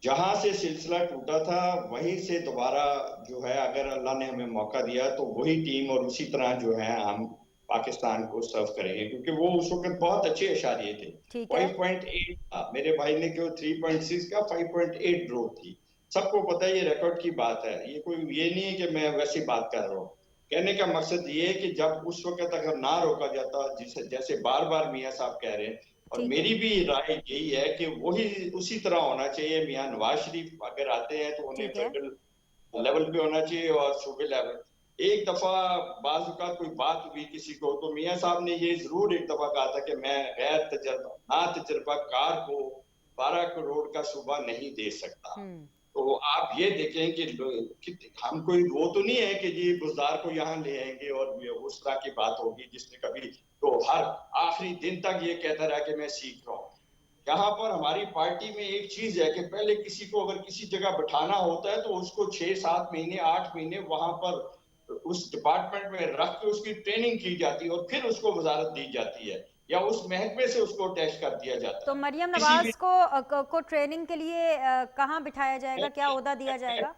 जहां से सिलसिला टूटा था वहीं से दोबारा जो है, अगर अल्लाह ने हमें मौका दिया तो वही टीम और उसी तरह जो है हम पाकिस्तान को सर्व करेंगे, क्योंकि वो उस वक्त बहुत अच्छे इशारे थे। ठीक है। 5.8 था, मेरे भाई ने क्यों 3.6 का 5.8 ग्रोथ थी। सबको पता है, ये रिकॉर्ड की बात है, ये कोई ये नहीं है कि मैं वैसी बात कर रहा हूँ। कहने का मकसद ये है कि जब उस वक्त अगर ना रोका जाता, जिसे जैसे बार बार मियां साहब कह रहे हैं, और ठीक है। मेरी भी राय यही है कि वही उसी तरह होना चाहिए। मियां नवाज शरीफ अगर आते हैं तो उन्हें ठीक है। फेडरल लेवल पे होना चाहिए और सूबे लेवल। एक दफा बाजुका कोई बात हुई किसी को, तो मियां साहब ने ये जरूर एक दफा कहा था कि मैं गैर तजर्बा ना तजर्बाकार को 12 करोड़ का सूबा नहीं दे सकता। तो आप ये देखें कि हम कोई वो तो नहीं है कि जी बुजदार को यहाँ ले आएंगे और उस तरह की बात होगी जिसने कभी तो हर आखिरी दिन तक ये कहता रहा कि मैं सीख रहा हूँ। यहाँ पर हमारी पार्टी में एक चीज है कि पहले किसी को अगर किसी जगह बैठाना होता है तो उसको 6-7 महीने 8 महीने वहां पर उस डिपार्टमेंट में रख के उसकी ट्रेनिंग की जाती है और फिर उसको वजारत दी जाती है या उस महकमे से उसको टेस्ट कर दिया जाता तो है। मरियम किसी नवाज भी को ट्रेनिंग के लिए कहाँ बिठाया जाएगा, क्या ओहदा दिया जाएगा?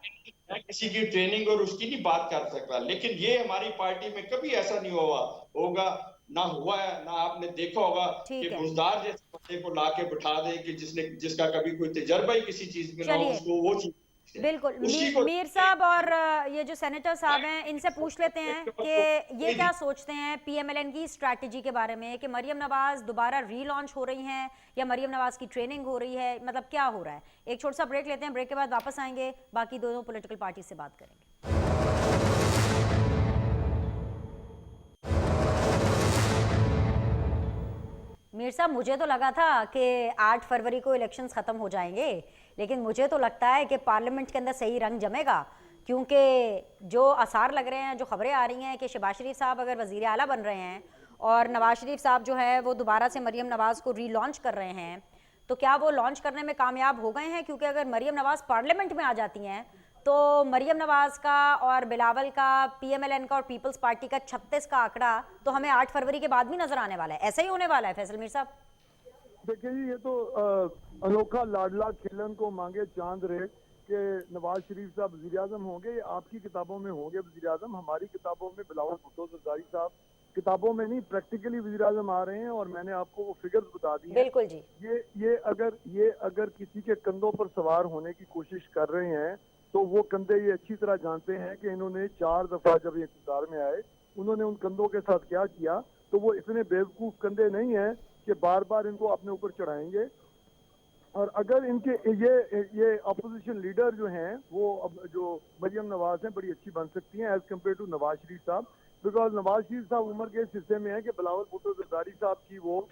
मैं किसी की ट्रेनिंग और उसकी नहीं बात कर सकता, लेकिन ये हमारी पार्टी में कभी ऐसा नहीं होगा, ना हुआ है, ना आपने देखा होगा कि ठीक है। बुजदार जैसे बंदे को लाके बिठा दे कि जिसका कभी कोई तजर्बा ही किसी चीज में ना हो, चलिए, उसको वो चीज बिल्कुल। उसी को मीर साहब और ये जो सेनेटर साहब हैं, इनसे पूछ लेते हैं कि ये क्या सोचते हैं पीएमएलएन की स्ट्रैटेजी के बारे में, कि मरियम नवाज दोबारा रीलॉन्च हो रही हैं या मरियम नवाज की ट्रेनिंग हो रही है, मतलब क्या हो रहा है? एक छोटा सा ब्रेक लेते हैं, ब्रेक के बाद वापस आएंगे, बाकी दोनों पॉलिटिकल पार्टी से बात करेंगे। मीर साहब, मुझे तो लगा था कि 8 फरवरी को इलेक्शंस ख़त्म हो जाएंगे, लेकिन मुझे तो लगता है कि पार्लियामेंट के अंदर सही रंग जमेगा, क्योंकि जो आसार लग रहे हैं, जो खबरें आ रही हैं कि शहबाज शरीफ साहब अगर वज़ीर आला बन रहे हैं और नवाज शरीफ साहब जो है वो दोबारा से मरियम नवाज़ को रीलॉन्च कर रहे हैं, तो क्या वो लॉन्च करने में कामयाब हो गए हैं? क्योंकि अगर मरियम नवाज़ पार्लियामेंट में आ जाती हैं तो मरियम नवाज़ का और बिलावल का, पीएमएलएन का और पीपल्स पार्टी का 36 का आंकड़ा तो हमें 8 फरवरी के बाद भी नजर आने वाला है। ऐसा ही होने वाला है फैसल मीर साहब? देखिए जी, ये तो अनोखा लाडला खिलन को मांगे चांद रे कि नवाज शरीफ साहब वजीर आजम होंगे। ये आपकी किताबों में होंगे वजीर आजम, हमारी किताबों में बिलावल भुट्टो जरदारी साहब किताबों में नहीं, प्रैक्टिकली वजीर आजम आ रहे हैं और मैंने आपको वो फिगर्स बता दी हैं। बिल्कुल जी। ये अगर किसी के कंधों पर सवार होने की कोशिश कर रहे हैं तो वो कंधे ये अच्छी तरह जानते हैं कि इन्होंने 4 दफा जब ये इक़्तिदार में आए उन्होंने उन कंधों के साथ क्या किया। तो वो इतने बेवकूफ कंधे नहीं हैं कि बार बार इनको अपने ऊपर चढ़ाएंगे। और अगर इनके ये अपोजिशन लीडर जो हैं वो अब जो मरियम नवाज हैं बड़ी अच्छी बन सकती हैं as compare to Nawaz Sharif साहब, बिकॉज नवाज शरीफ साहब उम्र के इस हिस्से में है कि बिलावल भुट्टो जरदारी साहब की वो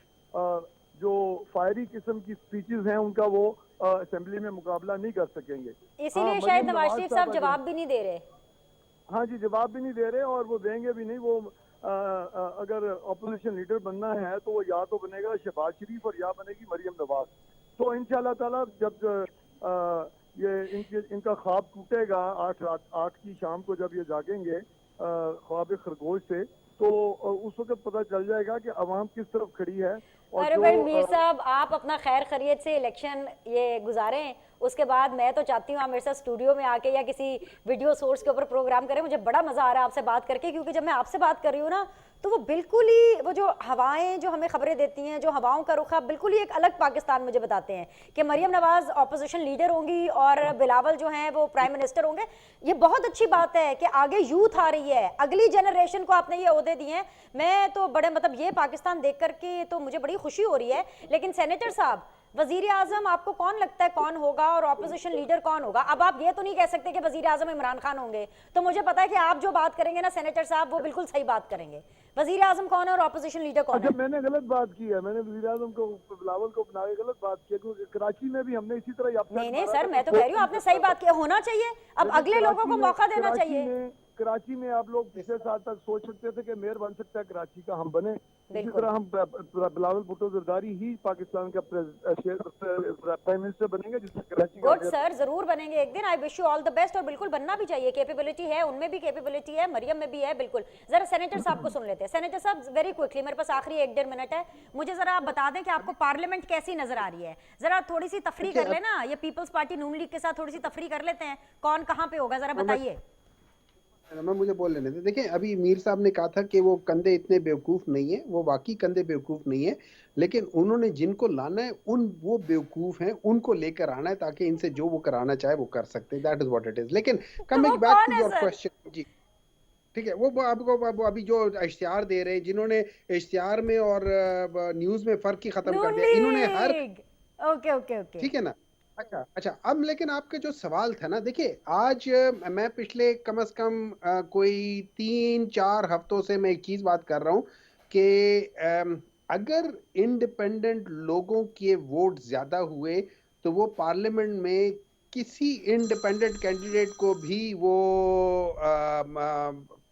जो फायरी किस्म की स्पीचेस हैं उनका वो असेंबली में मुकाबला नहीं कर सकेंगे। इसीलिए शायद नवाज शरीफ साहब जवाब भी नहीं दे रहे। हाँ जी, जवाब भी नहीं दे रहे और वो देंगे भी नहीं। वो अगर अपोजिशन लीडर बनना है तो वो या तो बनेगा शहबाज शरीफ और या बनेगी मरियम नवाज। तो इंशाल्लाह ताला जब ये इनका ख्वाब टूटेगा 8 की शाम को, जब ये जागेंगे ख्वाब खरगोश से, तो उस वक्त पता चल जाएगा कि अवाम किस तरफ खड़ी है। और अरे जो भाई मीर साहब, आप अपना खैर खैरियत से इलेक्शन ये गुजारें, उसके बाद मैं तो चाहती हूँ आप मेरे साथ स्टूडियो में आके या किसी वीडियो सोर्स के ऊपर प्रोग्राम करें। मुझे बड़ा मजा आ रहा है आपसे बात करके, क्योंकि जब मैं आपसे बात कर रही हूँ ना, तो वो बिल्कुल ही वो जो हवाएं जो हमें खबरें देती हैं, जो हवाओं का रुख, बिल्कुल ही एक अलग पाकिस्तान मुझे बताते हैं कि मरियम नवाज ऑपोजिशन लीडर होंगी और बिलावल जो हैं वो प्राइम मिनिस्टर होंगे। ये बहुत अच्छी बात है कि आगे यूथ आ रही है, अगली जनरेशन को आपने ये ओहदे दिए हैं। मैं तो बड़े मतलब ये पाकिस्तान देख करके तो मुझे बड़ी खुशी हो रही है। लेकिन सेनेटर साहब, वजीर आजम आपको कौन लगता है कौन होगा और ऑपोजिशन लीडर कौन होगा? अब आप ये तो नहीं कह सकते कि वजीर आजम इमरान खान होंगे, तो मुझे पता है कि आप जो बात करेंगे ना सेनेटर साहब, वो बिल्कुल सही बात करेंगे। वजीर आजम कौन है और ऑपोजिशन लीडर कौन अच्छा, है? मैंने गलत बात की है, मैंने वज़ीर आज़म को बिलावल को बना के गलत बात की है, क्योंकि कराची में भी हमने इसी तरह नहीं नहीं सर, मैं तो कह रही हूँ आपने सही बात किया, होना चाहिए। अब अगले लोगों को मौका देना चाहिए। कराची में आप लोग पिछले साल तक सोच सकते थे कि मेयर बन सकता है कराची का, हम बने। इसी तरह हम बिलावल भुट्टो जरदारी ही पाकिस्तान का प्राइम मिनिस्टर बनेंगे, जिससे कराची का गुड सर, जरूर बनेंगे एक दिन। I wish you all the best, और बिल्कुल बनना भी चाहिए, कैपेबिलिटी है, उनमें भी कैपेबिलिटी है, मरियम में भी है। बिल्कुल। जरा सेनेटर साहब को सुन लेते हैं। सेनेटर साहब वेरी क्विकली, मेरे पास आखिरी 1-1.5 मिनट है, मुझे जरा आप बता दें कि आपको पार्लियामेंट कैसी नजर आ रही है। जरा थोड़ी सी तफरी कर लेना, ये पीपल्स पार्टी नून लीग के साथ थोड़ी सी तफरी कर लेते हैं, कौन कहाँ पे होगा, जरा बताइए। मैं मुझे बोल लेने दे। देखिए, अभी मीर साहब ने कहा था कि वो कंधे इतने बेवकूफ नहीं है, वो वाकई कंधे बेवकूफ नहीं है, लेकिन उन्होंने जिनको लाना है वो बेवकूफ हैं, उनको लेकर आना है ताकि इनसे जो वो कराना चाहे वो कर सकते हैं। That is what it is. लेकिन coming back to your question जी, ठीक है, वो आपको अभी जो इश्तिहार दे रहे हैं, जिन्होंने इश्तिहार में और न्यूज में फर्क ही खत्म कर दिया, इन्होंने हर ओके ओके ओके, ठीक है ना। अच्छा, अब लेकिन आपके जो सवाल था ना, देखिए आज मैं पिछले कम से कम कोई 3-4 हफ्तों से मैं एक चीज बात कर रहा हूं कि अगर इंडिपेंडेंट लोगों के वोट ज्यादा हुए तो वो पार्लियामेंट में किसी इंडिपेंडेंट कैंडिडेट को भी वो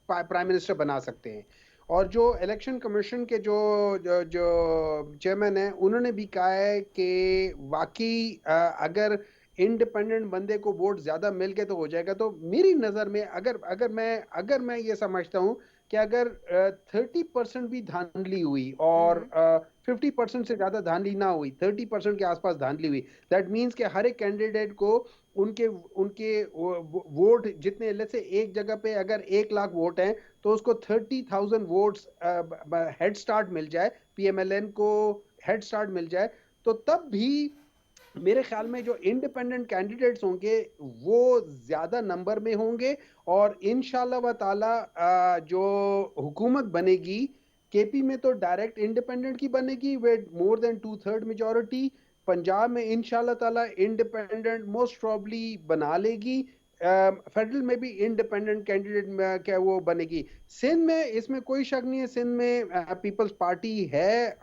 प्राइम मिनिस्टर बना सकते हैं। और जो इलेक्शन कमीशन के जो जो, जो चेयरमैन है, उन्होंने भी कहा है कि वाकई अगर इंडिपेंडेंट बंदे को वोट ज्यादा मिल गए तो हो जाएगा। तो मेरी नजर में अगर मैं ये समझता हूं कि अगर 30% भी धांधली हुई और 50% से ज्यादा धांधली ना हुई, 30% के आसपास धांधली हुई, दैट मीन्स कि हर एक कैंडिडेट को उनके उनके वोट जितने, लेट्स से एक जगह पे अगर 1 लाख वोट हैं तो उसको 30,000 वोट्स हेड स्टार्ट मिल जाए, पीएमएलएन को हेड स्टार्ट मिल जाए, तो तब भी मेरे ख्याल में जो इंडिपेंडेंट कैंडिडेट्स होंगे वो ज्यादा नंबर में होंगे और इंशाल्लाह व ताला जो हुकूमत बनेगी केपी में तो डायरेक्ट इंडिपेंडेंट की बनेगी with more than 2/3 majority. Punjab में इंशाल्लाह ताला इंडिपेंडेंट मोस्ट प्रॉब्ली बना लेगी। फेडरल में भी इंडिपेंडेंट कैंडिडेट क्या वो बनेगी। सिंध में इसमें कोई शक नहीं है, सिंध में पीपल्स पार्टी है,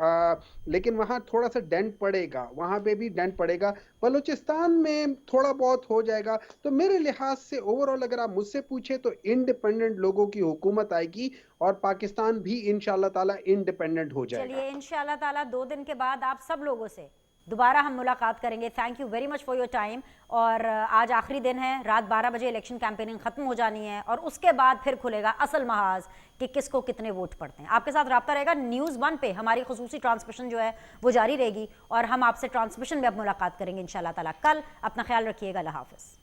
लेकिन वहां थोड़ा सा डेंट पड़ेगा, वहां पे भी डेंट पड़ेगा। बलूचिस्तान में थोड़ा बहुत हो जाएगा। तो मेरे लिहाज से ओवरऑल अगर आप मुझसे पूछे तो इंडिपेंडेंट लोगों की हुकूमत आएगी और पाकिस्तान भी इंशाल्लाह ताला इंडिपेंडेंट हो जाएगा। चलिए इंशाल्लाह ताला 2 दिन के बाद आप सब लोगों से दोबारा हम मुलाकात करेंगे। Thank you very much for your time. और आज आखिरी दिन है, रात 12 बजे इलेक्शन कैंपेनिंग खत्म हो जानी है और उसके बाद फिर खुलेगा असल महाज कि किसको कितने वोट पड़ते हैं। आपके साथ रब्ता रहेगा न्यूज़ 1 पे, हमारी खुसूसी ट्रांसमिशन जो है वो जारी रहेगी और हम आपसे ट्रांसमिशन में अब मुलाकात करेंगे इंशाल्लाह ताला कल। अपना ख्याल रखिएगा। अल्लाह हाफिज़।